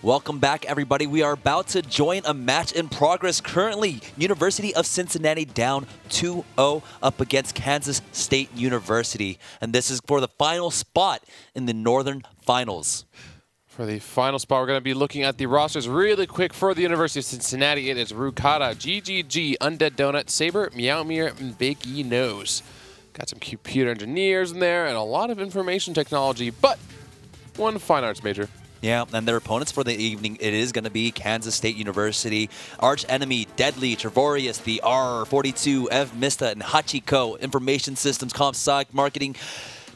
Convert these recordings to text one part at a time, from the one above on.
Welcome back, everybody. We are about to join a match in progress. Currently, University of Cincinnati down 2-0 up against Kansas State University. And this is for the final spot in the Northern Finals. For the final spot, we're going to be looking at the rosters really quick for the University of Cincinnati. It is Rukata, GGG, Undead Donut, Saber, Meowmere, and Big E Nose. Got some computer engineers in there and a lot of information technology, but one fine arts major. Yeah, and their opponents for the evening, it is going to be Kansas State University, arch enemy Deadly, Trevorius, the R42, Ev Mista, and Hachiko, information systems, comp sci, marketing,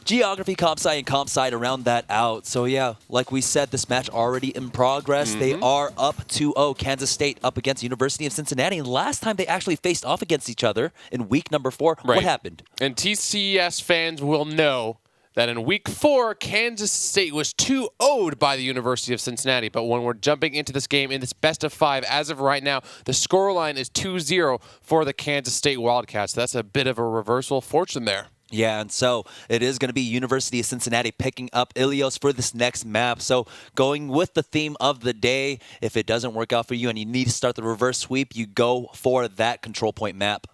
geography, comp sci, and comp sci to round that out. So yeah, like we said, this match already in progress. They are up 2-0, Kansas State up against University of Cincinnati. And last time they actually faced off against each other in week number 4, what happened? And TCS fans will know that in week 4, Kansas State was 2-0'd by the University of Cincinnati. But when we're jumping into this game in this best of 5, as of right now, the scoreline is 2-0 for the Kansas State Wildcats. That's a bit of a reversal of fortune there. Yeah, and so it is going to be University of Cincinnati picking up Ilios for this next map. So going with the theme of the day, if it doesn't work out for you and you need to start the reverse sweep, you go for that control point map.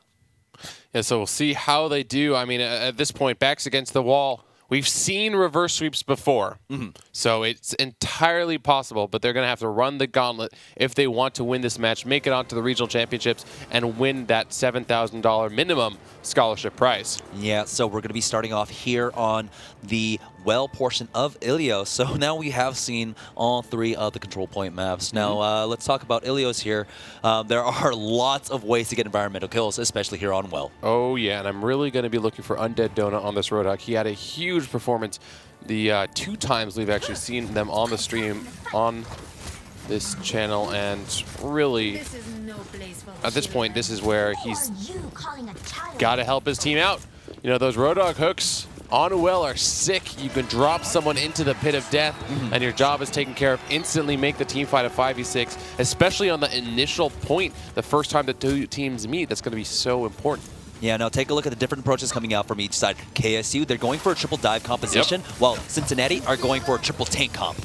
Yeah, so we'll see how they do. I mean, at this point, backs against the wall. We've seen reverse sweeps before, so it's entirely possible, but they're going to have to run the gauntlet if they want to win this match, make it onto the regional championships, and win that $7,000 minimum scholarship prize. Yeah, so we're going to be starting off here on the well portion of Ilios. So now we have seen all 3 of the control point maps. Now let's talk about Ilios here. There are lots of ways to get environmental kills, especially here on well. Oh yeah, and I'm really going to be looking for Undead Donut on this Roadhog. He had a huge performance the 2 times we've actually seen them on the stream on this channel, and really at this point this is where he's got to help his team out. You know, those Roadhog hooks on a well are sick. You can drop someone into the pit of death, and your job is taken care of. Instantly make the team fight a 5v6, especially on the initial point, the first time the 2 teams meet. That's going to be so important. Yeah, now take a look at the different approaches coming out from each side. KSU, they're going for a triple dive composition, while Cincinnati are going for a triple tank comp.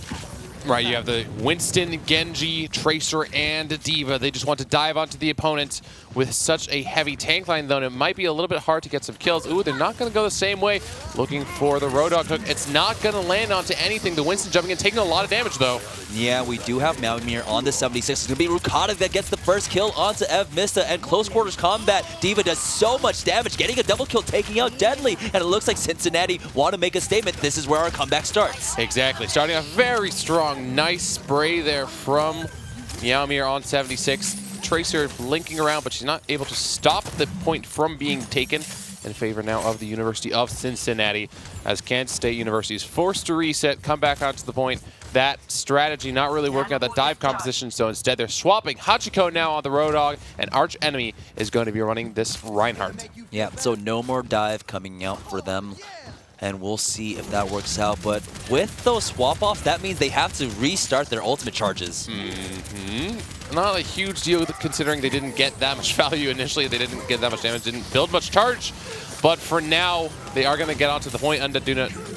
Right, you have the Winston, Genji, Tracer, and D.Va. They just want to dive onto the opponents with such a heavy tank line, though, and it might be a little bit hard to get some kills. Ooh, they're not going to go the same way. Looking for the Roadhog hook. It's not going to land onto anything. The Winston jumping in, taking a lot of damage, though. Yeah, we do have Meowmere on the 76. It's going to be Rukata that gets the first kill onto Ev Mista, and close quarters combat. D.Va does so much damage, getting a double kill, taking out Deadly, and it looks like Cincinnati want to make a statement. This is where our comeback starts. Exactly. Starting off very strong. Nice spray there from Meowmere on 76. Tracer linking around, but she's not able to stop the point from being taken in favor now of the University of Cincinnati, as Kansas State University is forced to reset, come back onto the point. That strategy not really working out, the dive composition, so instead they're swapping Hachiko now on the Roadhog, and arch enemy is going to be running this Reinhardt. Yeah, so no more dive coming out for them, and we'll see if that works out. But with those swap-offs, that means they have to restart their ultimate charges. Not a huge deal considering they didn't get that much value initially. They didn't get that much damage, didn't build much charge. But for now, they are going to get onto the point. Undead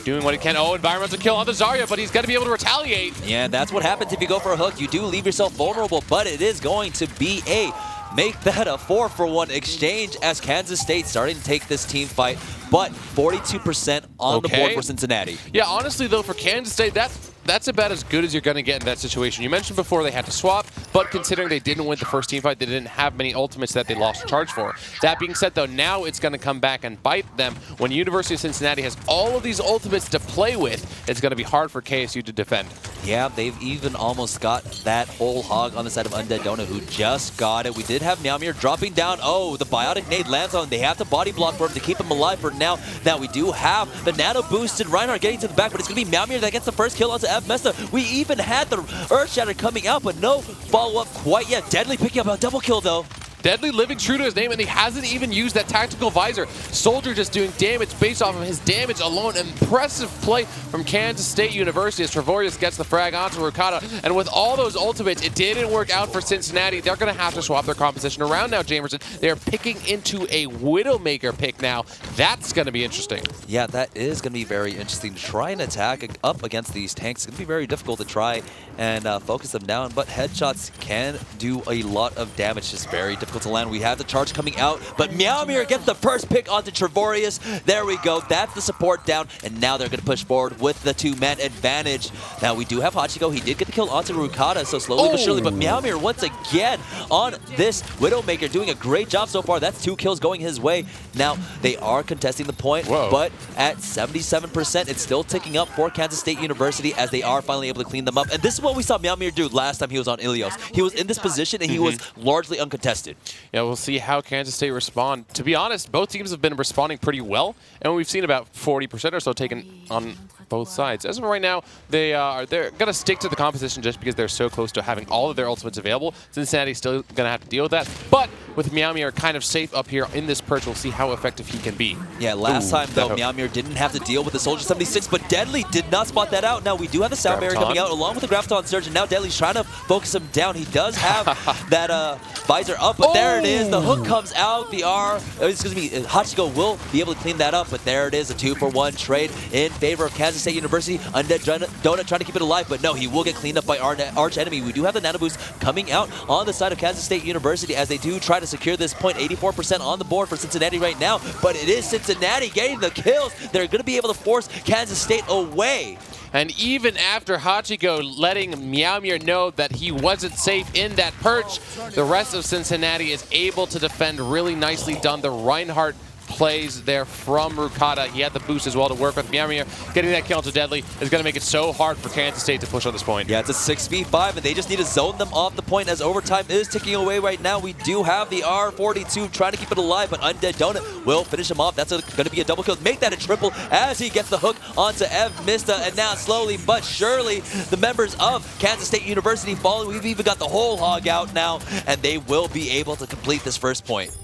doing what he can. Oh, environmental kill on the Zarya, but he's got to be able to retaliate. Yeah, that's what happens if you go for a hook. You do leave yourself vulnerable, but it is going to be a make that a 4-for-1 exchange, as Kansas State starting to take this team fight, but 42% on the board for Cincinnati. Yeah, honestly, though, for Kansas State, that's about as good as you're going to get in that situation. You mentioned before they had to swap, but considering they didn't win the first team fight, they didn't have many ultimates that they lost charge for. That being said, though, now it's going to come back and bite them. When University of Cincinnati has all of these ultimates to play with, it's going to be hard for KSU to defend. Yeah, they've even almost got that whole hog on the side of Undead Donut, who just got it. We did have Meowmere dropping down. Oh, the biotic nade lands on him. They have to body block for him to keep him alive for now. Now we do have the nano boosted Reinhardt getting to the back, but it's going to be Meowmere that gets the first kill onto Ev Mesta. We even had the Earth Shatter coming out, but no follow-up quite yet. Deadly picking up a double kill, though. Deadly living true to his name, and he hasn't even used that tactical visor. Soldier just doing damage based off of his damage alone. Impressive play from Kansas State University as Trevorius gets the frag onto Rukata. And with all those ultimates, it didn't work out for Cincinnati. They're going to have to swap their composition around now, Jamerson. They're picking into a Widowmaker pick now. That's going to be interesting. Yeah, that is going to be very interesting. To try and attack up against these tanks, it's going to be very difficult to try and focus them down, but headshots can do a lot of damage. It's very difficult to land. We have the charge coming out, but Meowmere gets the first pick onto Trevorius. There we go. That's the support down, and now they're going to push forward with the two-man advantage. Now, we do have Hachiko. He did get the kill onto Rukata, so slowly but surely, but Meowmere once again on this Widowmaker, doing a great job so far. That's 2 kills going his way. Now, they are contesting the point, but at 77%, it's still ticking up for Kansas State University as they are finally able to clean them up. And this is what we saw Meowmere do last time he was on Ilios. He was in this position, and he was largely uncontested. Yeah, we'll see how Kansas State respond. To be honest, both teams have been responding pretty well, and we've seen about 40% or so taken on both sides. As of right now, they're going to stick to the composition just because they're so close to having all of their ultimates available. Cincinnati's still going to have to deal with that, but with Meowmere kind of safe up here in this perch, we'll see how effective he can be. Yeah, last time, though, Meowmere didn't have to deal with the Soldier 76, but Deadly did not spot that out. Now, we do have the Sound Barrier coming out along with the Graviton Surge, and now Deadly's trying to focus him down. He does have that visor up, but there it is. The hook comes out. The Hachiko will be able to clean that up, but there it is. A 2-for-1 trade in favor of Kansas State University. Undead Donut trying to keep it alive, but no, he will get cleaned up by our arch enemy. We do have the Nano Boost coming out on the side of Kansas State University as they do try to secure this point. 84% on the board for Cincinnati right now, but it is Cincinnati getting the kills. They're going to be able to force Kansas State away. And even after Hachiko letting Meowmere know that he wasn't safe in that perch, the rest of Cincinnati is able to defend really nicely done. The Reinhardt plays there from Rukata. He had the boost as well to work with Meowmere. Getting that kill to Deadly is going to make it so hard for Kansas State to push on this point. Yeah, it's a 6v5, and they just need to zone them off the point as overtime is ticking away right now. We do have the R42 trying to keep it alive, but Undead Donut will finish him off. That's going to be a double kill. Make that a triple as he gets the hook onto Ev Mista, and now slowly but surely the members of Kansas State University follow. We've even got the whole hog out now, and they will be able to complete this first point.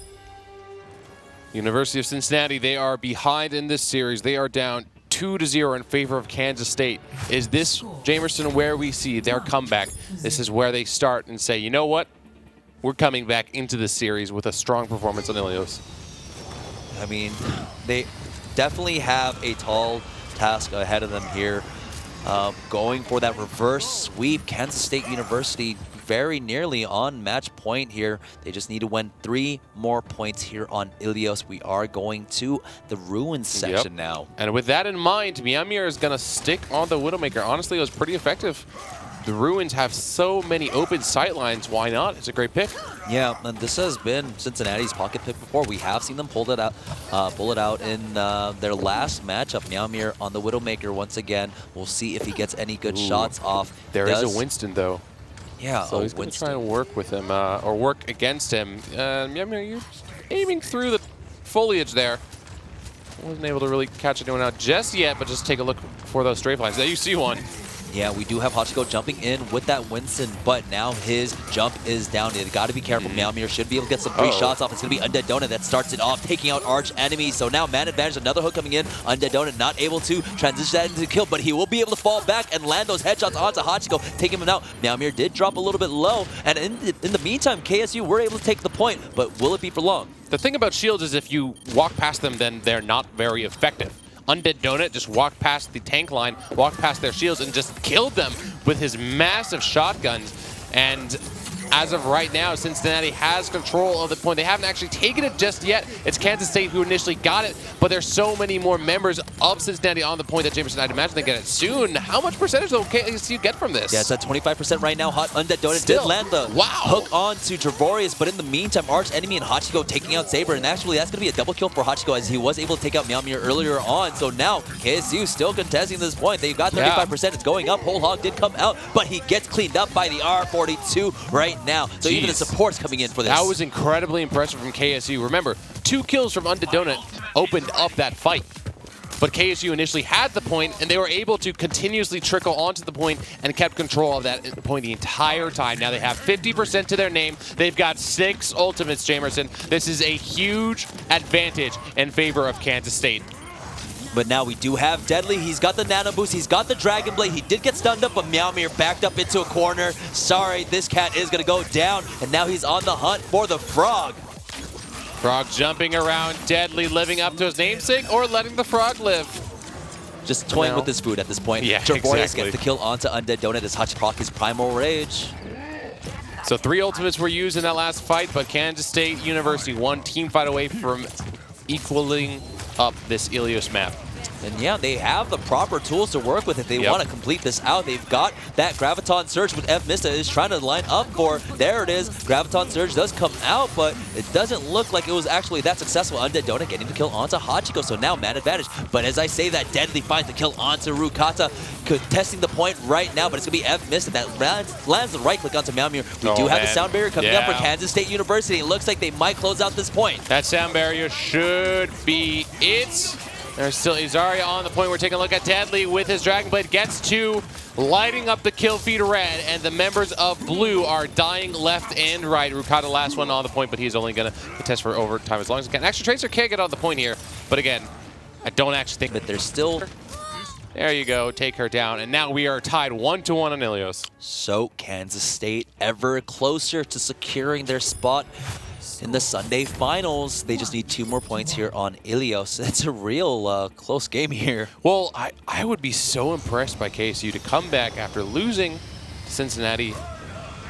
University of Cincinnati, they are behind in this series. They are down 2-0 in favor of Kansas State. Is this, Jamerson, where we see their comeback? This is where they start and say, you know what? We're coming back into this series with a strong performance on Ilios. I mean, they definitely have a tall task ahead of them here. Going for that reverse sweep. Kansas State University very nearly on match point here. They just need to win 3 more points here on Ilios. We are going to the Ruins section now. And with that in mind, Meowmere is going to stick on the Widowmaker. Honestly, it was pretty effective. The Ruins have so many open sight lines. Why not? It's a great pick. Yeah, and this has been Cincinnati's pocket pick before. We have seen them pull it out in their last matchup. Meowmere on the Widowmaker once again. We'll see if he gets any good shots off. There is a Winston, though. Yeah, so he's going to try and work with him, or work against him. Meowmere, you're aiming through the foliage there. Wasn't able to really catch anyone out just yet, but just take a look for those strafe lines. There you see one. Yeah, we do have Hachiko jumping in with that Winston, but now his jump is down. You got to be careful. Meowmere should be able to get some free shots off. It's going to be Undead Donut that starts it off, taking out arch enemies. So now man advantage, another hook coming in. Undead Donut not able to transition that into kill, but he will be able to fall back and land those headshots onto Hachiko, taking him out. Meowmere did drop a little bit low, and in the meantime, KSU were able to take the point, but will it be for long? The thing about shields is if you walk past them, then they're not very effective. Undead Donut just walked past the tank line, walked past their shields, and just killed them with his massive shotguns. And as of right now, Cincinnati has control of the point. They haven't actually taken it just yet. It's Kansas State who initially got it, but there's so many more members of Cincinnati on the point that Jamerson, I'd imagine they get it soon. How much percentage will KSU get from this? Yeah, it's at 25% right now. Undead Donut did land the hook onto Trevorius, but in the meantime, arch enemy and Hachiko taking out Saber, and actually that's going to be a double kill for Hachiko as he was able to take out Meowmere earlier on. So now KSU still contesting this point. They've got 35%. It's going up. Whole Hog did come out, but he gets cleaned up by the R42 right now. So even the support's coming in for this. That was incredibly impressive from KSU. Remember, 2 kills from Undead Donut opened up that fight. but KSU initially had the point, and they were able to continuously trickle onto the point and kept control of that point the entire time. Now they have 50% to their name. They've got 6 ultimates, Jamerson. This is a huge advantage in favor of Kansas State. But now we do have Deadly. He's got the Nano Boost. He's got the Dragon Blade. He did get stunned up, but Meowmere backed up into a corner. Sorry, this cat is going to go down. And now he's on the hunt for the Frog. Frog jumping around, Deadly living up to his namesake or letting the Frog live. Just toying with his food at this point. Yeah, Trevorius exactly. gets the kill onto Undead Donut as Hutch proc his Primal Rage. So 3 ultimates were used in that last fight, but Kansas State University one team fight away from equaling up this Ilios map. And yeah, they have the proper tools to work with if they want to complete this out. They've got that Graviton Surge, with F Mista is trying to line up for. There it is. Graviton Surge does come out, but it doesn't look like it was actually that successful. Undead Donut getting the kill onto Hachiko, so now man advantage. But as I say that, Deadly finds the kill onto Rukata, contesting the point right now, but it's going to be F Mista that lands the right click onto Meowmere. We do have the sound barrier coming up for Kansas State University. It looks like they might close out this point. That sound barrier should be it. There's still Zarya on the point. We're taking a look at Deadly with his Dragon Blade. Gets 2, lighting up the kill feed red, and the members of Blue are dying left and right. Rukata last one on the point, but he's only going to test for overtime as long as he can. Actually, Tracer can't get on the point here, but again, I don't actually think that there's still... There you go, take her down, and now we are tied 1-1 on Ilios. So Kansas State ever closer to securing their spot in the Sunday finals. They just need 2 more points here on Ilios. It's a real close game here. Well, I would be so impressed by KSU to come back after losing to Cincinnati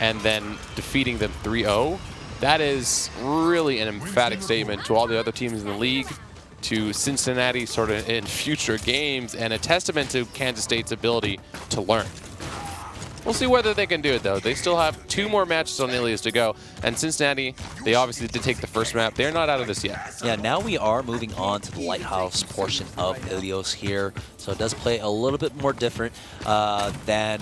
and then defeating them 3-0. That is really an emphatic statement to all the other teams in the league, to Cincinnati sort of in future games, and a testament to Kansas State's ability to learn. We'll see whether they can do it, though. They still have 2 more matches on Ilios to go. And Cincinnati, they obviously did take the first map. They're not out of this yet. Yeah, now we are moving on to the Lighthouse portion of Ilios here. So it does play a little bit more different than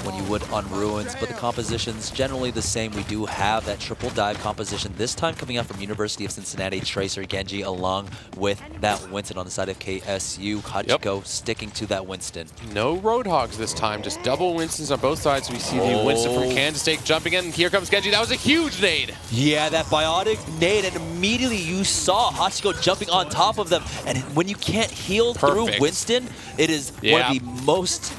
when you would on Ruins, but the composition's generally the same. We do have that triple dive composition, this time coming out from University of Cincinnati, Tracer, Genji, along with that Winston on the side of KSU. Hachiko sticking to that Winston. No Roadhogs this time, just double Winstons on both sides. We see the Winston from Kansas State jumping in. Here comes Genji. That was a huge nade. Yeah, that biotic nade, and immediately you saw Hachiko jumping on top of them. And when you can't heal through Winston, it is one of the most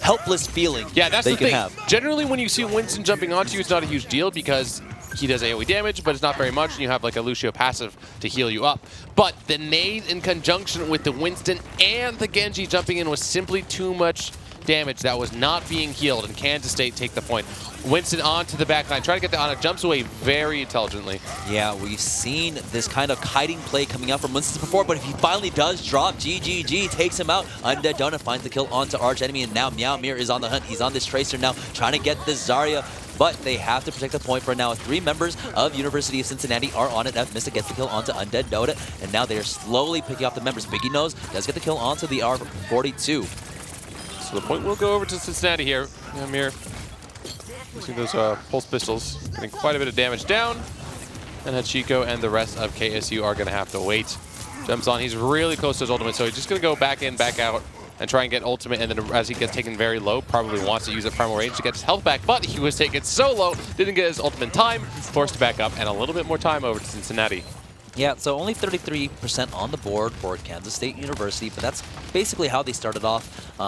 helpless feeling that's they the can thing. have. Generally, when you see Winston jumping onto you, it's not a huge deal because he does AoE damage, but it's not very much, and you have like a Lucio passive to heal you up. But the nade in conjunction with the Winston and the Genji jumping in was simply too much damage that was not being healed, and Kansas State take the point. Winston onto the backline, trying to get the Ana, jumps away very intelligently. Yeah, we've seen this kind of kiting play coming out from Winston before, but if he finally does drop, GGG takes him out. Undead Donut finds the kill onto Arch Enemy, and now Meowmere is on the hunt. He's on this Tracer now, trying to get this Zarya, but they have to protect the point for now. 3 members of University of Cincinnati are on it. F Mista gets the kill onto Undead Donut, and now they are slowly picking up the members. Biggie Nose does get the kill onto the R42. So the point will go over to Cincinnati here. Meowmere using those pulse pistols, getting quite a bit of damage down. And Hachiko and the rest of KSU are going to have to wait. Jumps on. He's really close to his ultimate, so he's just going to go back in, back out, and try and get ultimate. And then as he gets taken very low, probably wants to use a primal range to get his health back. But he was taken so low, didn't get his ultimate time, forced to back up, and a little bit more time over to Cincinnati. Yeah, so only 33% on the board for Kansas State University, but that's basically how they started off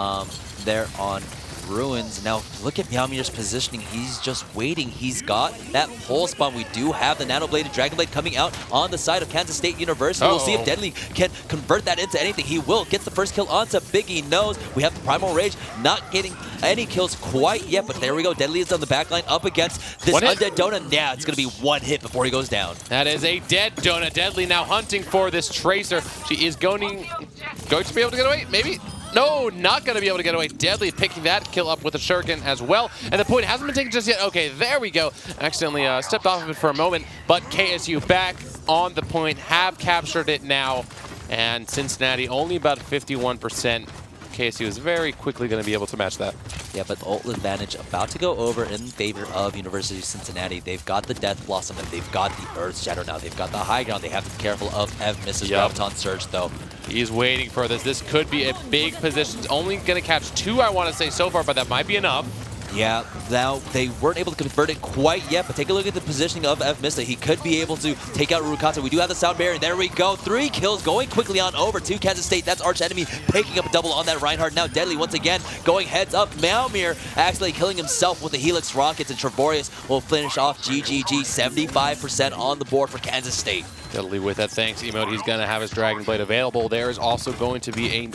there on Ruins. Now, look at Meowmere's positioning. He's just waiting. He's got that pulse bomb. We do have the Nano-Bladed Dragon Blade coming out on the side of Kansas State University. We'll see if Deadly can convert that into anything. He will. Gets the first kill onto Biggie Nose. We have the Primal Rage not getting any kills quite yet, but there we go. Deadly is on the backline up against this Undead Donut. Yeah, it's going to be 1 hit before he goes down. That is a dead Donut. Deadly now hunting for this Tracer. She is going to be able to get away, maybe? No, not going to be able to get away. Deadly picking that kill up with a shuriken as well. And the point hasn't been taken just yet. Okay, there we go. Accidentally stepped off of it for a moment, but KSU back on the point, have captured it now. And Cincinnati only about 51%. KSU is very quickly going to be able to match that. Yeah, but the ult advantage about to go over in favor of University of Cincinnati. They've got the Death Blossom and they've got the Earth Shatter now. They've got the high ground. They have to be careful of Ev misses Graviton Surge, though. He's waiting for this. This could be a big position. It's only going to catch 2, I want to say, so far, but that might be enough. Yeah, now they weren't able to convert it quite yet, but take a look at the positioning of Ev Mista. He could be able to take out Rukata. We do have the Sound Barrier. There we go. 3 kills going quickly on over to Kansas State. That's Arch Enemy picking up a double on that Reinhardt. Now Deadly once again going heads up. Meowmere actually killing himself with the Helix Rockets, and Trevorius will finish off GGG. 75% on the board for Kansas State. Deadly with that thanks emote. He's going to have his Dragon Blade available. There is also going to be a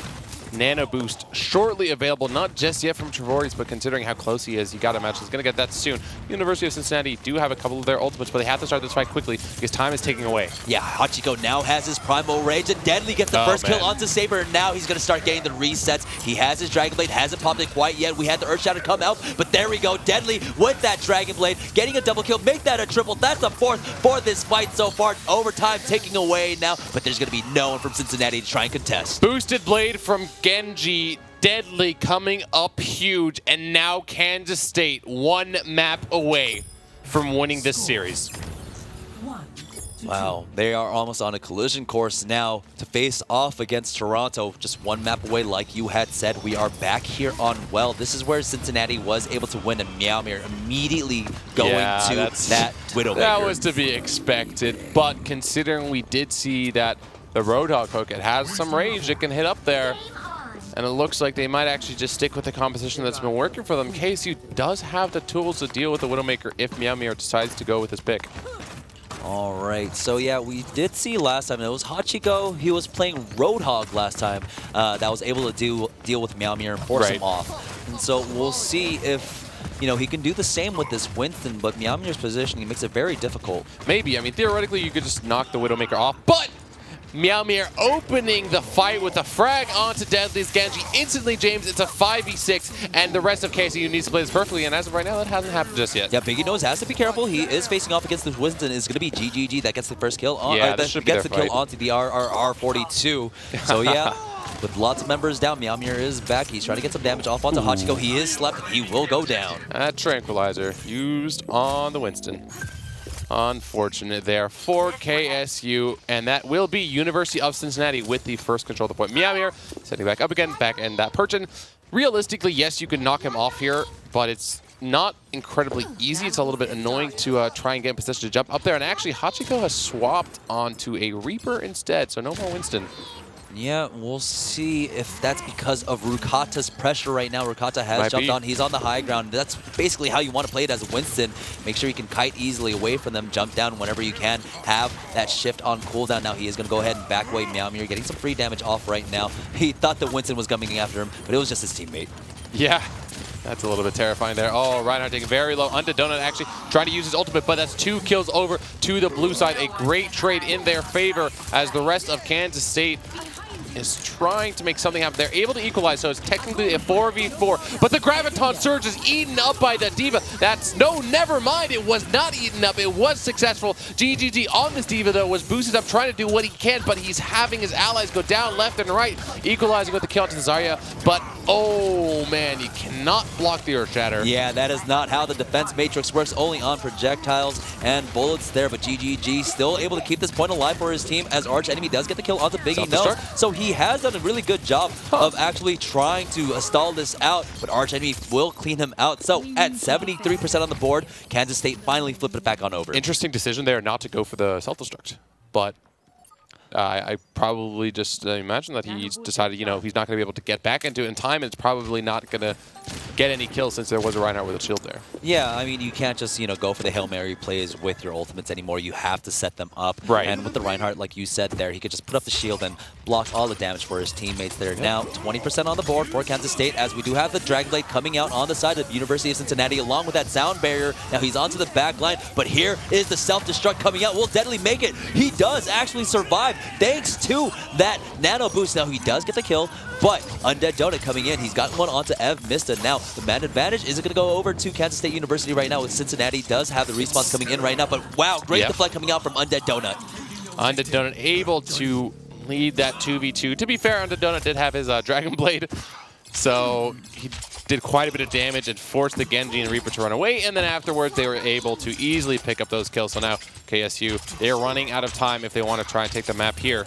Nano Boost shortly available, not just yet from Trevorius, but considering how close he is, you got to imagine he's going to get that soon. University of Cincinnati do have a couple of their ultimates, but they have to start this fight quickly because time is ticking away. Yeah, Hachiko now has his Primal Rage, and Deadly gets the first kill onto Saber, and now he's going to start getting the resets. He has his Dragon Blade, hasn't popped it quite yet. We had the Earth Shatter come out, but there we go. Deadly with that Dragon Blade, getting a double kill, make that a triple. That's a 4th for this fight so far. Overtime ticking away now, but there's going to be no one from Cincinnati to try and contest. Boosted Blade from Genji. Deadly coming up huge, and now Kansas State 1 map away from winning this series. Wow, they are almost on a collision course now to face off against Toronto. Just 1 map away, like you had said. We are back here on Well. This is where Cincinnati was able to win, and Meowmere immediately going to that Widowmaker. That was to be expected, but considering we did see that the Roadhog hook, it has some range, it can hit up there. And it looks like they might actually just stick with the composition that's been working for them. KSU does have the tools to deal with the Widowmaker if Meowmere decides to go with his pick. All right, so yeah, we did see last time, it was Hachiko. He was playing Roadhog last time that was able to deal with Meowmere and force him off. And so we'll see if, you know, he can do the same with this Winston, but Meowmere's positioning makes it very difficult. Maybe. I mean, theoretically, you could just knock the Widowmaker off, but Meowmere opening the fight with a frag onto Deadly's Genji. Instantly, James, it's a 5v6, and the rest of KSU needs to play this perfectly, and as of right now, that hasn't happened just yet. Yeah, Biggie Nose has to be careful. He is facing off against the Winston. It's going to be GGG that gets the first kill. That gets the kill onto the RRR42. So yeah, with lots of members down, Meowmere is back. He's trying to get some damage off onto Hachiko. He is slept, and he will go down. That Tranquilizer used on the Winston. Unfortunate there for KSU, and that will be University of Cincinnati with the first control of the point. Meowmere setting back up again, back end that Perchin. Realistically, yes, you can knock him off here, but it's not incredibly easy. It's a little bit annoying to try and get in position to jump up there, and actually Hachiko has swapped onto a Reaper instead, so no more Winston. Yeah, we'll see if that's because of Rukata's pressure right now. Rukata has jumped on. He's on the high ground. That's basically how you want to play it as a Winston. Make sure you can kite easily away from them, jump down whenever you can, have that shift on cooldown. Now he is going to go ahead and back away Meowmere, getting some free damage off right now. He thought that Winston was coming after him, but it was just his teammate. Yeah. That's a little bit terrifying there. Oh, Reinhardt taking very low. Undead Donut actually trying to use his ultimate, but that's 2 kills over to the blue side. A great trade in their favor as the rest of Kansas State is trying to make something happen. They're able to equalize, so it's technically a 4v4, but the Graviton Surge is eaten up by the D.Va. Never mind, it was not eaten up. It was successful. GGG on this D.Va, though, was boosted up, trying to do what he can, but he's having his allies go down left and right, equalizing with the kill onto Zarya, but oh man, you cannot block the Earth Shatter. Yeah, that is not how the defense matrix works, only on projectiles and bullets there, but GGG still able to keep this point alive for his team as Arch Enemy does get the kill onto Biggie Nose. So he has done a really good job of actually trying to stall this out, but Arch Enemy will clean him out. So at 73% on the board, Kansas State finally flipped it back on over. Interesting decision there not to go for the self-destruct, but I probably just imagine that he decided, you know, he's not going to be able to get back into it in time, and it's probably not going to get any kills since there was a Reinhardt with a shield there. Yeah, I mean, you can't just, you know, go for the Hail Mary plays with your ultimates anymore. You have to set them up. Right. And with the Reinhardt, like you said there, he could just put up the shield and block all the damage for his teammates there. Now, 20% on the board for Kansas State, as we do have the Dragon Blade coming out on the side of University of Cincinnati, along with that sound barrier. Now, he's onto the back line, but here is the self-destruct coming out. Will Deadly make it? He does actually survive, thanks to that nano boost. Now, he does get the kill, but Undead Donut coming in. He's gotten one onto Ev Mista. Now, the man advantage isn't going to go over to Kansas State University right now, with Cincinnati does have the respawns coming in right now, but wow, great deflect coming out from Undead Donut. Undead Donut able to lead that 2v2. To be fair, Undead Donut did have his Dragon Blade, so he did quite a bit of damage and forced the Genji and Reaper to run away, and then afterwards they were able to easily pick up those kills. So now KSU, they're running out of time if they want to try and take the map here.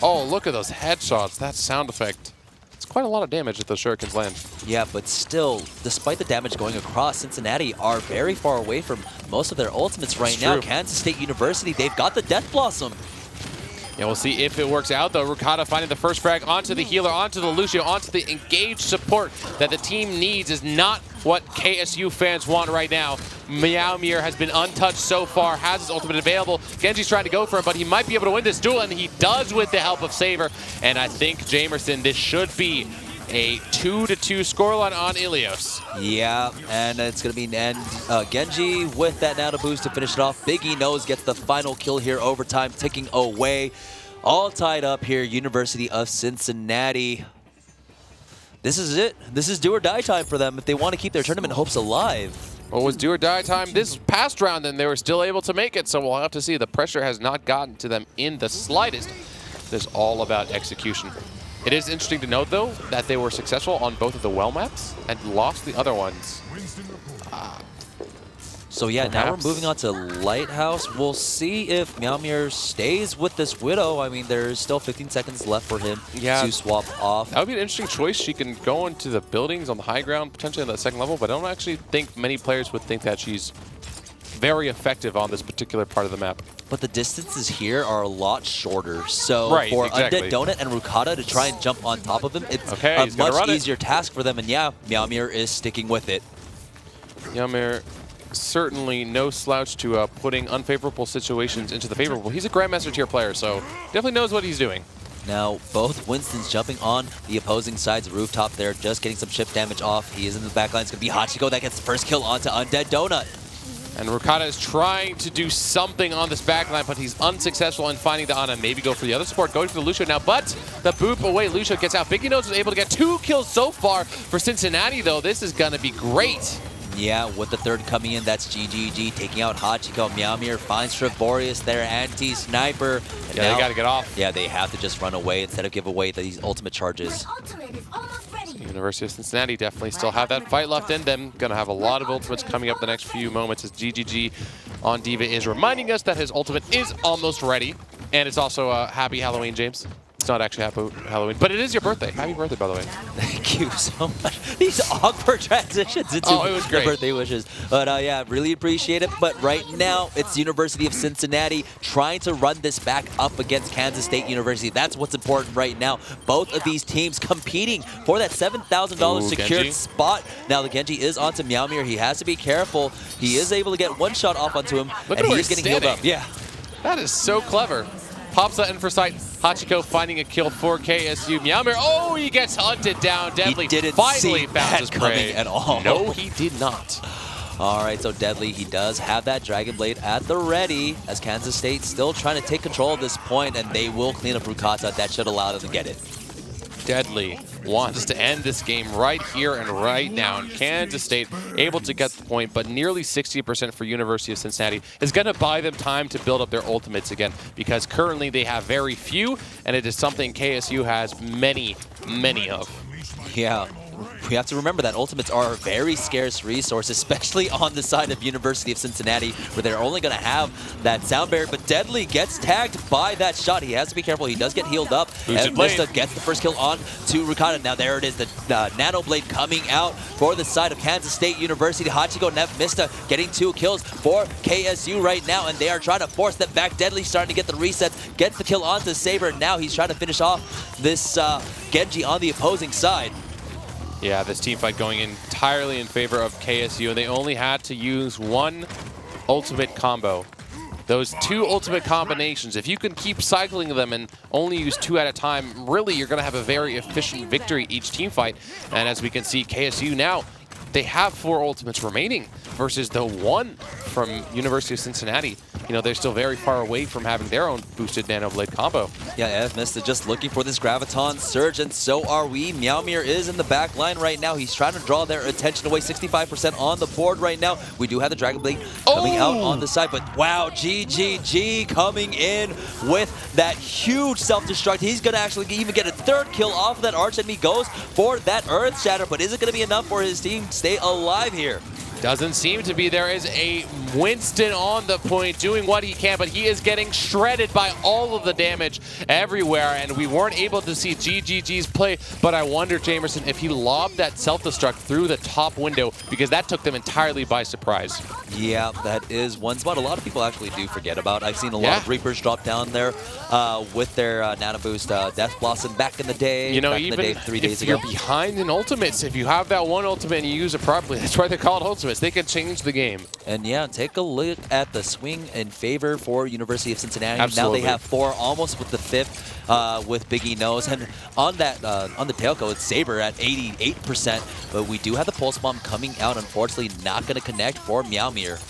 Oh, look at those headshots. That sound effect. It's quite a lot of damage if those shurikens land. Yeah, but still, despite the damage going across, Cincinnati are very far away from most of their ultimates right now. Kansas State University, they've got the Death Blossom. Yeah, we'll see if it works out, though. Rukata finding the first frag onto the healer, onto the Lucio, onto the engaged support that the team needs is not what KSU fans want right now. Meowmere has been untouched so far, has his ultimate available. Genji's trying to go for him, but he might be able to win this duel, and he does with the help of Saber. And I think, Jamerson, this should be a 2-2 scoreline on Ilios. Yeah, and it's going to be Genji with that nano boost to finish it off. Biggie Nose gets the final kill here, overtime ticking away. All tied up here, University of Cincinnati. This is it. This is do or die time for them if they want to keep their tournament hopes alive. Well, it was do or die time this past round, and they were still able to make it, so we'll have to see. The pressure has not gotten to them in the slightest. It's all about execution. It is interesting to note, though, that they were successful on both of the well maps and lost the other ones. So yeah, now we're moving on to Lighthouse. We'll see if Meowmere stays with this Widow. I mean, there's still 15 seconds left for him to swap off. That would be an interesting choice. She can go into the buildings on the high ground, potentially on that second level, but I don't actually think many players would think that she's very effective on this particular part of the map. But the distances here are a lot shorter. So for Undead Donut and Rukata to try and jump on top of him, it's a much easier task for them. And yeah, Meowmere is sticking with it. Meowmere, certainly no slouch to putting unfavorable situations into the favorable. He's a Grandmaster tier player, so definitely knows what he's doing. Now, both Winstons jumping on the opposing side's rooftop there, just getting some chip damage off. He is in the backline. It's going to be Hachiko that gets the first kill onto Undead Donut. And Rukata is trying to do something on this backline, but he's unsuccessful in finding the Ana. Maybe go for the other support, going for the Lucio now, but the boop away. Lucio gets out. Biggie Nose was able to get 2 kills so far for Cincinnati, though. This is going to be great. Yeah, with the third coming in, that's GGG taking out Hachiko. Meowmere finds Trevorius there, anti-sniper. Yeah, they got to get off. Yeah, they have to just run away instead of give away these ultimate charges. University of Cincinnati definitely still have that fight left in them. Going to have a lot of ultimates coming up the next few moments as GGG on D.Va is reminding us that his ultimate is almost ready. And it's also a happy Halloween, James. It's not actually happy Halloween, but it is your birthday. Happy birthday, by the way. Thank you so much. These awkward transitions into it was great. birthday wishes. But yeah, really appreciate it. But right now, it's University of Cincinnati trying to run this back up against Kansas State University. That's what's important right now. Both of these teams competing for that $7,000 secured Genji spot. Now, the Genji is onto Meowmere. He has to be careful. He is able to get one shot off onto him, and he is getting healed up. Yeah. That is so clever. Pops that in for sight. Hachiko finding a kill for KSU. Meowmere, oh, he gets hunted down. Deadly he didn't finally see found his prey at all. No, he did not. All right, so Deadly, he does have that Dragon Blade at the ready as Kansas State still trying to take control at this point, and they will clean up Rukata. That should allow them to get it. Deadly wants to end this game right here and right now. And Kansas State able to get the point, but nearly 60% for University of Cincinnati is going to buy them time to build up their ultimates again, because currently they have very few, and it is something KSU has many, many of. Yeah. We have to remember that ultimates are a very scarce resource, especially on the side of University of Cincinnati, where they're only going to have that sound barrier. But Deadly gets tagged by that shot. He has to be careful. He does get healed up. And Mista gets the first kill on to Rukata. Now there it is, the Nano Blade coming out for the side of Kansas State University. Hachiko, Nev, Mista getting 2 kills for KSU right now, and they are trying to force that back. Deadly starting to get the resets, gets the kill onto Saber. Now he's trying to finish off this Genji on the opposing side. Yeah, this team fight going entirely in favor of KSU, and they only had to use 1 ultimate combo. Those 2 ultimate combinations, if you can keep cycling them and only use 2 at a time, really you're going to have a very efficient victory each team fight. And as we can see, KSU now, they have 4 ultimates remaining versus the 1 from University of Cincinnati. you know, they're still very far away from having their own boosted Nano Blade combo. Yeah, F Mista just looking for this Graviton Surge, and so are we. Meowmere is in the back line right now. He's trying to draw their attention away. 65% on the board right now. We do have the Dragon Blade coming out on the side, but wow, GGG coming in with that huge self-destruct. He's going to actually even get a third kill off of that Arch Enemy. Goes for that Earth Shatter, but is it going to be enough for his team to stay alive here? Doesn't seem to be. There is a Winston on the point doing what he can, but he is getting shredded by all of the damage everywhere, and we weren't able to see GGG's play, but I wonder, Jamerson, if he lobbed that self-destruct through the top window, because that took them entirely by surprise. Yeah, that is one spot a lot of people actually do forget about. I've seen a lot of Reapers drop down there with their Nano Boost Death Blossom back in the day. You know, back even in the day, 3 days if you're behind in ultimates, if you have that one ultimate and you use it properly, that's why they call it ultimates. They can change the game. And yeah, take a look at the swing in favor for University of Cincinnati. Absolutely. Now they have 4, almost with the 5th with Biggie Nose. And on that, on the tailco, it's Saber at 88%. But we do have the Pulse Bomb coming out. Unfortunately, not going to connect for Meowmere.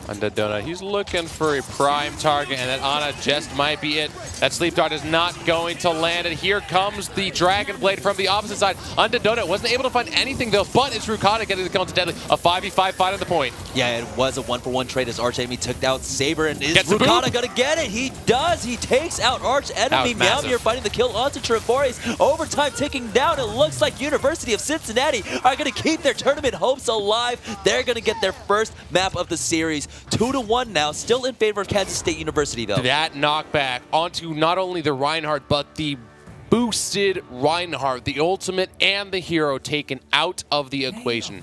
Undead Donut, he's looking for a prime target, and that Ana just might be it. That Sleep Dart is not going to land, and here comes the Dragon Blade from the opposite side. Undead Donut wasn't able to find anything, though, but it's Rukata getting the kill into Deadly. A 5v5 fight on the point. Yeah, it was a 1-for-1 trade as Arch Enemy took out Saber, and is Rukata going to get it? He does! He takes out Arch Enemy. Meowmere fighting the kill onto Trevorius. Overtime ticking down. It looks like University of Cincinnati are going to keep their tournament hopes alive. They're going to get their first map of the series. 2-1 now, still in favor of Kansas State University, though. That knockback onto not only the Reinhardt, but the boosted Reinhardt, the ultimate and the hero taken out of the equation.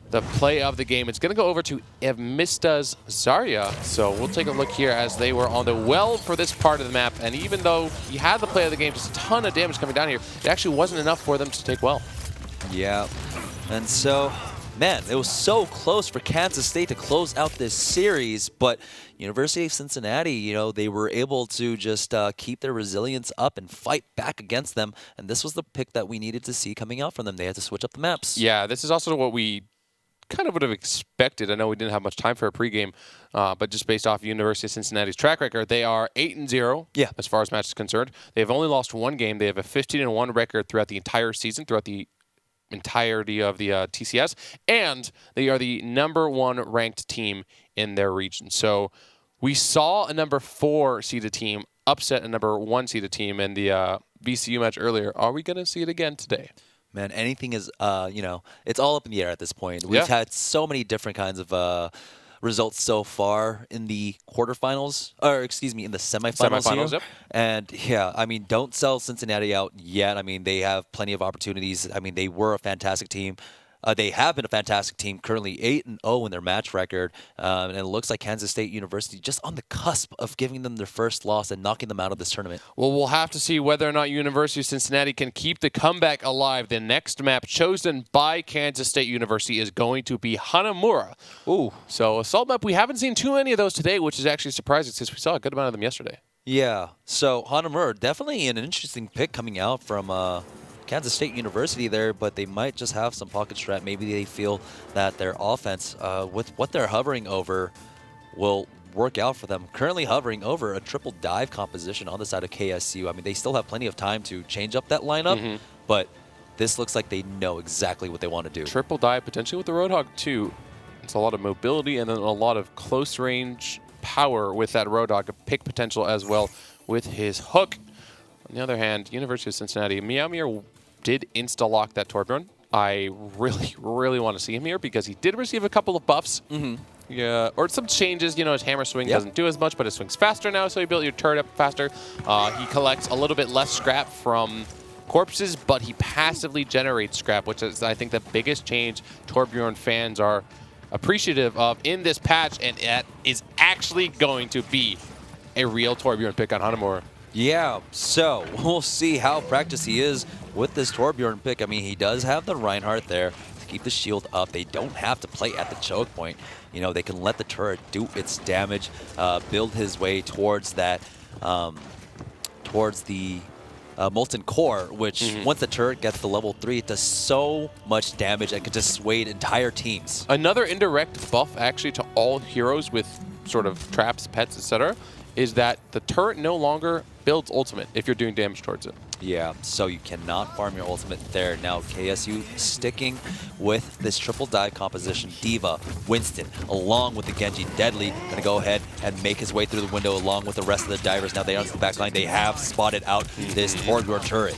The play of the game. It's going to go over to Evmista's Zarya. So we'll take a look here as they were on the well for this part of the map. And even though he had the play of the game, just a ton of damage coming down here, it actually wasn't enough for them to take well. Yeah, and so... man, it was so close for Kansas State to close out this series, but University of Cincinnati, you know, they were able to just keep their resilience up and fight back against them, and this was the pick that we needed to see coming out from them. They had to switch up the maps. Yeah, this is also what we kind of would have expected. I know we didn't have much time for a pregame, but just based off University of Cincinnati's track record, they are 8-0 as far as matches concerned. They've only lost one game. They have a 15-1 record throughout the entire season, throughout the entirety of the TCS, and they are the #1 ranked team in their region. So we saw a #4 seeded team upset a #1 seeded team in the VCU match earlier. Are we going to see it again today? Man, anything is, you know, it's all up in the air at this point. We've had so many different kinds of results so far in the quarterfinals, or excuse me, in the semifinals here. And yeah, I mean, don't sell Cincinnati out yet. I mean, they have plenty of opportunities. I mean, they were a fantastic team. They have been a fantastic team, currently 8-0 in their match record, and it looks like Kansas State University just on the cusp of giving them their first loss and knocking them out of this tournament. Well, we'll have to see whether or not University of Cincinnati can keep the comeback alive. The next map chosen by Kansas State University is going to be Hanamura. Ooh, so Assault map, we haven't seen too many of those today, which is actually surprising since we saw a good amount of them yesterday. Yeah, so Hanamura, definitely an interesting pick coming out from Kansas State University there, but they might just have some pocket strat. Maybe they feel that their offense, with what they're hovering over, will work out for them. Currently hovering over a triple dive composition on the side of KSU. I mean, they still have plenty of time to change up that lineup, but this looks like they know exactly what they want to do. Triple dive, potentially with the Roadhog too. It's a lot of mobility and then a lot of close range power with that Roadhog, a pick potential as well with his hook. On the other hand, University of Cincinnati, Meowmere did insta-lock that Torbjorn. I really, really want to see him here because he did receive a couple of buffs. Yeah, or some changes. You know, his hammer swing doesn't do as much, but it swings faster now, so you build your turret up faster. He collects a little bit less scrap from corpses, but he passively generates scrap, which is, I think, the biggest change Torbjorn fans are appreciative of in this patch, and that is actually going to be a real Torbjorn pick on Hanamura. Yeah, so we'll see how practiced he is with this Torbjorn pick. I mean, he does have the Reinhardt there to keep the shield up. They don't have to play at the choke point. You know, they can let the turret do its damage, build his way towards that, towards the Molten Core, which once the turret gets to level 3, it does so much damage and can dissuade entire teams. Another indirect buff actually to all heroes with sort of traps, pets, etc., is that the turret no longer builds ultimate if you're doing damage towards it. Yeah, so you cannot farm your ultimate there. Now KSU sticking with this triple dive composition. D.Va, Winston, along with the Genji Deadly, gonna go ahead and make his way through the window along with the rest of the divers. Now they are on the back line. They have spotted out this Torbjorn turret.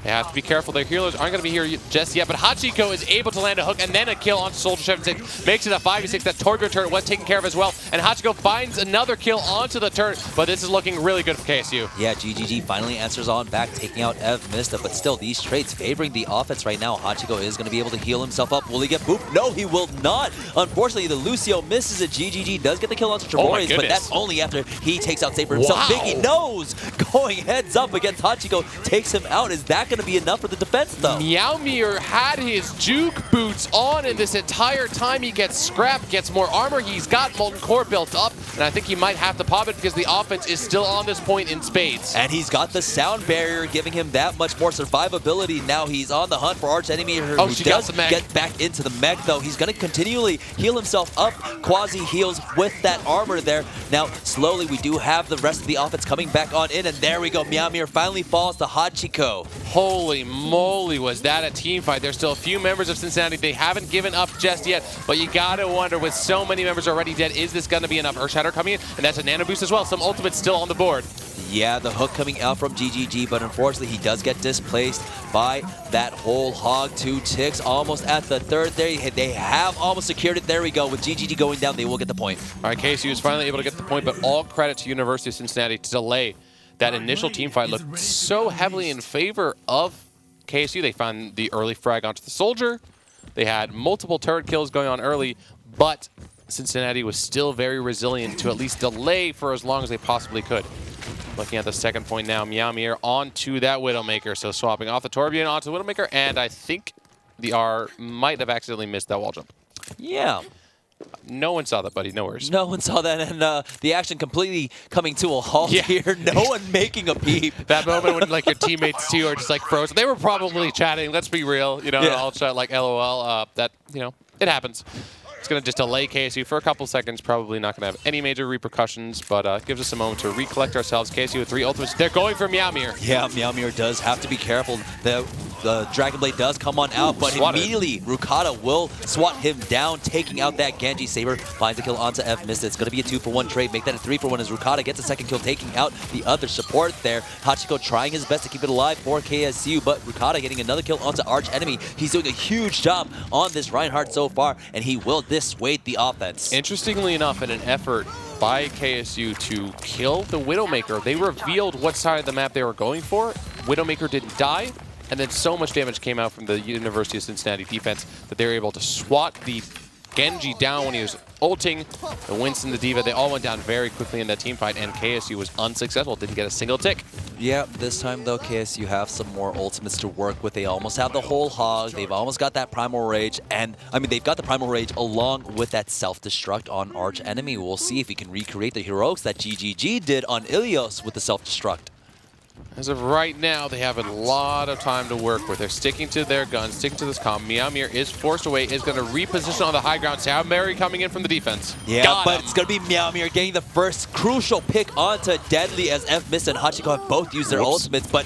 They have to be careful. Their healers aren't going to be here just yet, but Hachiko is able to land a hook and then a kill on Soldier 76. Makes it a 5v6. That Torbjorn turret was taken care of as well. And Hachiko finds another kill onto the turret, but this is looking really good for KSU. Yeah, GGG finally answers on back, taking out Ev Mista, but still these trades favoring the offense right now. Hachiko is going to be able to heal himself up. Will he get booped? No, he will not. Unfortunately, the Lucio misses it. GGG does get the kill onto Trevorius, but that's only after he takes out Saber himself. Wow. Biggie knows going heads up against Hachiko, takes him out. Is that going to be enough for the defense, though? Meowmere had his juke boots on, and this entire time he gets scrapped, gets more armor. He's got Molten Core built up, and I think he might have to pop it because the offense is still on this point in spades. And he's got the sound barrier, giving him that much more survivability. Now he's on the hunt for arch enemy who does get back into the mech, though. He's going to continually heal himself up. Quasi heals with that armor there. Now, slowly, we do have the rest of the offense coming back on in, and there we go. Meowmere finally falls to Hachiko. Holy moly, was that a team fight. There's still a few members of Cincinnati. They haven't given up just yet, but you gotta wonder, with so many members already dead, is this gonna be enough? Earthshatter coming in, and that's a nano boost as well. Some ultimates still on the board. Yeah, the hook coming out from GGG, but unfortunately he does get displaced by that whole hog. 2 ticks almost at the third there. They have almost secured it. There we go. With GGG going down, they will get the point. All right, KSU is finally able to get the point, but all credit to University of Cincinnati to delay. That initial team fight looked so heavily in favor of KSU. They found the early frag onto the Soldier. They had multiple turret kills going on early, but Cincinnati was still very resilient to at least delay for as long as they possibly could. Looking at the second point now, Meowmere onto that Widowmaker. So swapping off the Torbjorn onto the Widowmaker, and I think the R might have accidentally missed that wall jump. Yeah. No one saw that, buddy. No worries. No one saw that, and the action completely coming to a halt here. No one making a peep. That moment when like your teammates too are just like frozen. They were probably chatting. Let's be real, you know, all chat like LOL. That, you know, it happens. It's going to just delay KSU for a couple seconds. Probably not going to have any major repercussions, but gives us a moment to recollect ourselves. KSU with 3 ultimates. They're going for Meowmere. Yeah, Meowmere does have to be careful. The Dragon Blade does come on out, but immediately Rukata will swat him down, taking out that Genji. Saber finds a kill onto Ev Mista. It's going to be a 2-for-1 trade. Make that a 3-for-1 as Rukata gets a second kill, taking out the other support there. Hachiko trying his best to keep it alive for KSU, but Rukata getting another kill onto Arch Enemy. He's doing a huge job on this Reinhardt so far, and he will dissuade the offense. Interestingly enough, in an effort by KSU to kill the Widowmaker, they revealed what side of the map they were going for. Widowmaker didn't die, and then so much damage came out from the University of Cincinnati defense that they were able to swat the Genji down when he was ulting. The Winston, the D.Va, they all went down very quickly in that team fight, and KSU was unsuccessful. Didn't get a single tick. Yeah, this time though, KSU have some more ultimates to work with. They almost have the whole hog. They've almost got that Primal Rage, and I mean, they've got the Primal Rage along with that self-destruct on Arch Enemy. We'll see if he can recreate the heroics that GGG did on Ilios with the self-destruct. As of right now, they have a lot of time to work with. They're sticking to their guns, sticking to this comp. Meowmere is forced away, is going to reposition on the high ground. Sound Mary coming in from the defense. Yeah, but it's going to be Meowmere getting the first crucial pick onto Deadly, as Ev Mista and Hachiko have both used their ultimates, but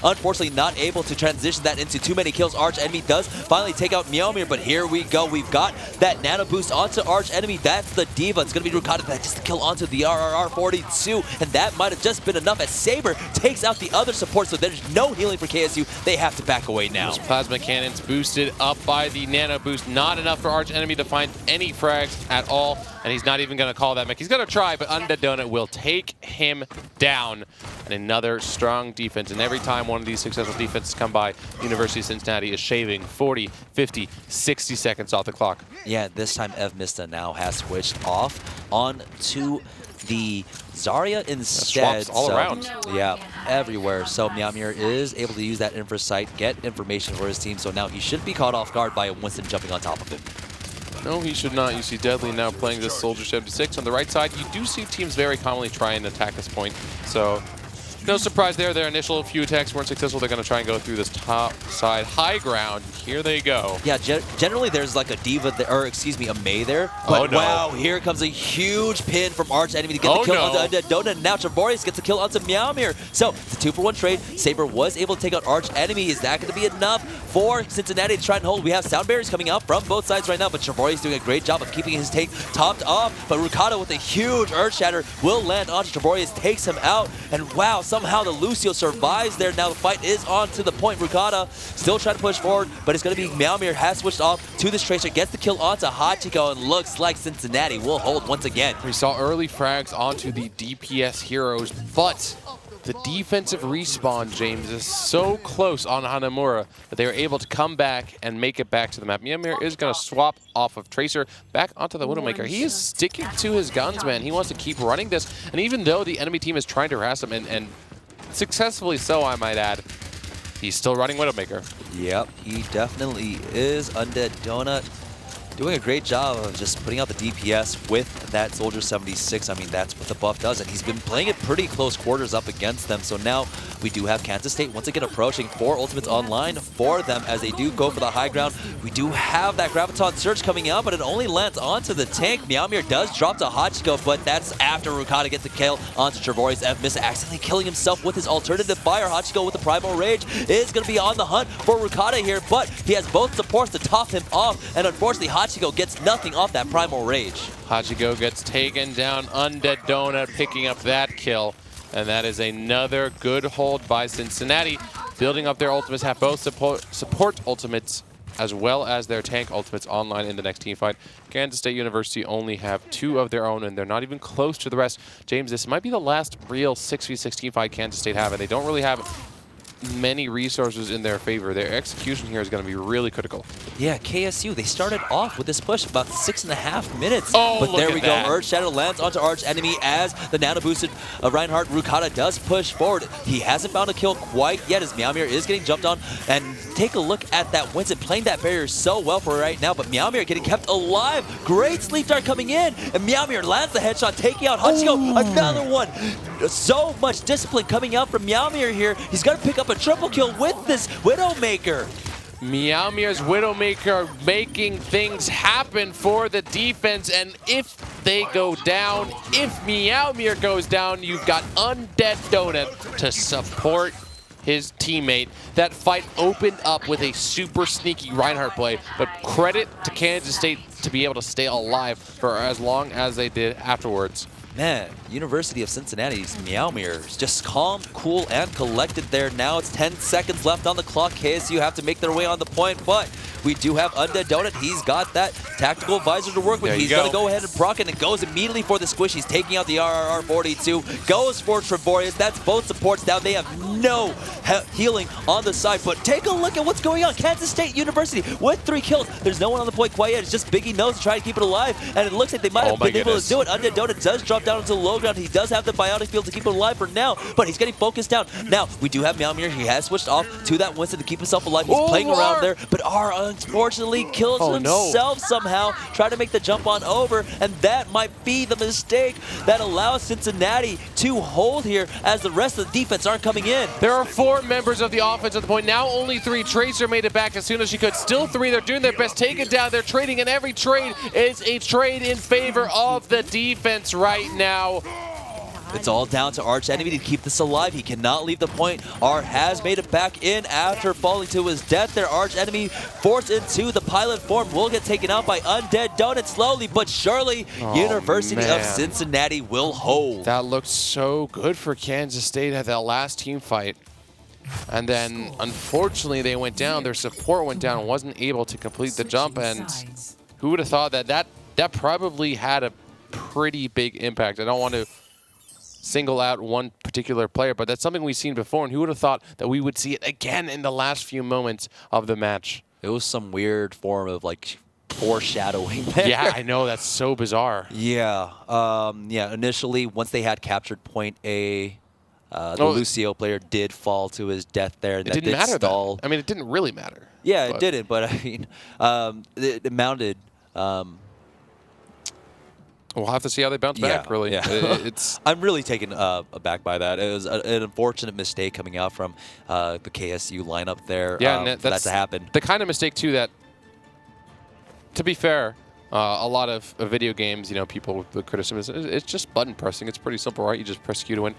unfortunately not able to transition that into too many kills. Arch Enemy does finally take out Meowmere, but here we go. We've got that nano boost onto Arch Enemy. That's the D.Va. It's going to be Rukata that just to kill onto the RRR-42, and that might have just been enough as Saber takes out the other support, so there's no healing for KSU. They have to back away now. Those plasma cannons boosted up by the nano boost. Not enough for Arch Enemy to find any frags at all, and he's not even going to call that mech. He's going to try, but Undead Donut will take him down. And another strong defense, and every time one of these successful defenses come by, University of Cincinnati is shaving 40, 50, 60 seconds off the clock. Yeah, this time Ev Mista now has switched off onto the Zarya instead. Swaps all around. Yeah, everywhere. So Meowmere is able to use that infra sight, get information for his team, so now he should be caught off guard by Winston jumping on top of him. No, he should not. You see Deadly now playing this Soldier 76 on the right side. You do see teams very commonly try and attack this point. So No surprise there. Their initial few attacks weren't successful. They're going to try and go through this top side high ground. Here they go. Yeah, generally there's like a diva there, or excuse me, a Mei there. But wow, here comes a huge pin from Arch Enemy to get the kill onto Undead Donut. And now Trevorius gets the kill onto Meowmere. So it's a 2-for-1 trade. Saber was able to take out Arch Enemy. Is that going to be enough for Cincinnati to try and hold? We have sound barriers coming out from both sides right now, but Trevorius doing a great job of keeping his take topped off. But Rukata with a huge Earth Shatter will land onto Trevorius, takes him out. And wow, somehow the Lucio survives there. Now the fight is on to the point. Rukata still trying to push forward, but it's going to be Meowmere has switched off to this Tracer, gets the kill onto Hachiko, and looks like Cincinnati will hold once again. We saw early frags onto the DPS heroes, but the defensive respawn, James, is so close on Hanamura that they were able to come back and make it back to the map. Meowmere is going to swap off of Tracer back onto the Widowmaker. He is sticking to his guns, man. He wants to keep running this, and even though the enemy team is trying to harass him, and successfully so, I might add, he's still running Widowmaker. Yep, he definitely is. Undead Donut doing a great job of just putting out the DPS with that Soldier 76. I mean, that's what the buff does, and he's been playing it pretty close quarters up against them. So now we do have Kansas State once again approaching 4 ultimates online for them as they do go for the high ground. We do have that Graviton Surge coming out, but it only lands onto the tank. Meowmere does drop to Hachiko, but that's after Rukata gets the kill onto Trevorius. Missa accidentally killing himself with his alternative fire. Hachiko with the Primal Rage is going to be on the hunt for Rukata here, but he has both supports to top him off, and unfortunately Hachiko gets nothing off that Primal Rage. Hachiko gets taken down. Undead Donut picking up that kill. And that is another good hold by Cincinnati. Building up their ultimates, have both support ultimates as well as their tank ultimates online in the next team fight. Kansas State University only have 2 of their own, and they're not even close to the rest. James, this might be the last real 6v6 team fight Kansas State have, and they don't really have many resources in their favor. Their execution here is going to be really critical. Yeah, KSU, they started off with this push about 6.5 minutes. Oh, but there we that. go. Earth Shadow lands onto Arch Enemy as the nano boosted Reinhardt Rukata does push forward. He hasn't found a kill quite yet as Meowmere is getting jumped on. And take a look at that Winston playing that barrier so well for right now, but Meowmere getting kept alive. Great sleep dart coming in, and Meowmere lands the headshot, taking out Hachiko. Another one. So much discipline coming out from Meowmere here. He's going to pick up a triple kill with this Widowmaker. Meowmere's Widowmaker making things happen for the defense, and if they go down, if Meowmere goes down, you've got Undead Donut to support his teammate. That fight opened up with a super sneaky Reinhardt play, but credit to Kansas State to be able to stay alive for as long as they did afterwards. Man, University of Cincinnati's Meowmere is just calm, cool, and collected there. Now it's 10 seconds left on the clock. KSU have to make their way on the point, but we do have Undead Donut. He's got that tactical visor to work with. He's going to go ahead and proc it and goes immediately for the squish. He's taking out the RRR 42, goes for Trevorius. That's both supports down. They have no healing on the side, but take a look at what's going on. Kansas State University with 3 kills. There's no one on the point quite yet. It's just Biggie Nose to try to keep it alive, and it looks like they might have been able to do it. Undead Donut does drop down into the low ground. He does have the biotic field to keep him alive for now, but he's getting focused down. Now, we do have Meowmere. He has switched off to that Winston to keep himself alive. He's playing around there, but R unfortunately kills himself somehow, trying to make the jump on over, and that might be the mistake that allows Cincinnati to hold here as the rest of the defense aren't coming in. There are 4 members of the offense at the point. Now only 3. Tracer made it back as soon as she could. Still 3. They're doing their best. Take it down. They're trading, and every trade is a trade in favor of the defense right now. It's all down to Arch Enemy to keep this alive. He cannot leave the point. R has made it back in after falling to his death there. Arch Enemy forced into the pilot form will get taken out by Undead Donut slowly but surely. University of Cincinnati will hold. That looked so good for Kansas State at that last team fight. And then, unfortunately, they went down. Their support went down and wasn't able to complete the jump. And who would have thought that probably had a pretty big impact. I don't want to single out one particular player, but that's something we've seen before, and who would have thought that we would see it again in the last few moments of the match? It was some weird form of like foreshadowing there. Yeah, I know, that's so bizarre. Yeah, yeah. Initially, once they had captured point A, the Lucio player did fall to his death there. It didn't matter though. I mean, it didn't really matter. Yeah, it didn't, but I mean, it mounted We'll have to see how they bounce back, really. Yeah. It's I'm really taken aback by that. It was an unfortunate mistake coming out from the KSU lineup there and for that to happen. the kind of mistake, too, that, to be fair, a lot of video games, people with the criticism, it's just button pressing. It's pretty simple, right? You just press Q to win.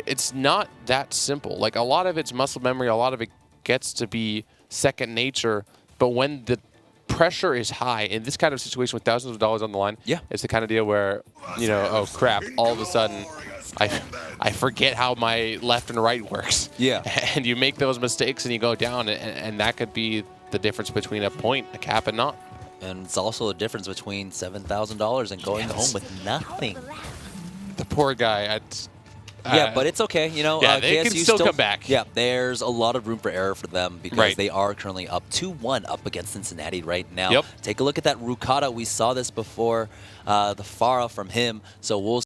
It's not that simple. Like, a lot of it's muscle memory. A lot of it gets to be second nature. But when the pressure is high in this kind of situation with thousands of dollars on the line, it's the kind of deal where, oh, crap, all of a sudden I forget how my left and right works. Yeah. And you make those mistakes and you go down, and that could be the difference between a point, a cap, and not. And it's also the difference between $7,000 and going home with nothing. The poor guy. But it's okay. They KSU can still come back. Yeah, there's a lot of room for error for them because they are currently up 2-1 up against Cincinnati right now. Yep. Take a look at that Rukata. We saw this before, the Farah from him. So we'll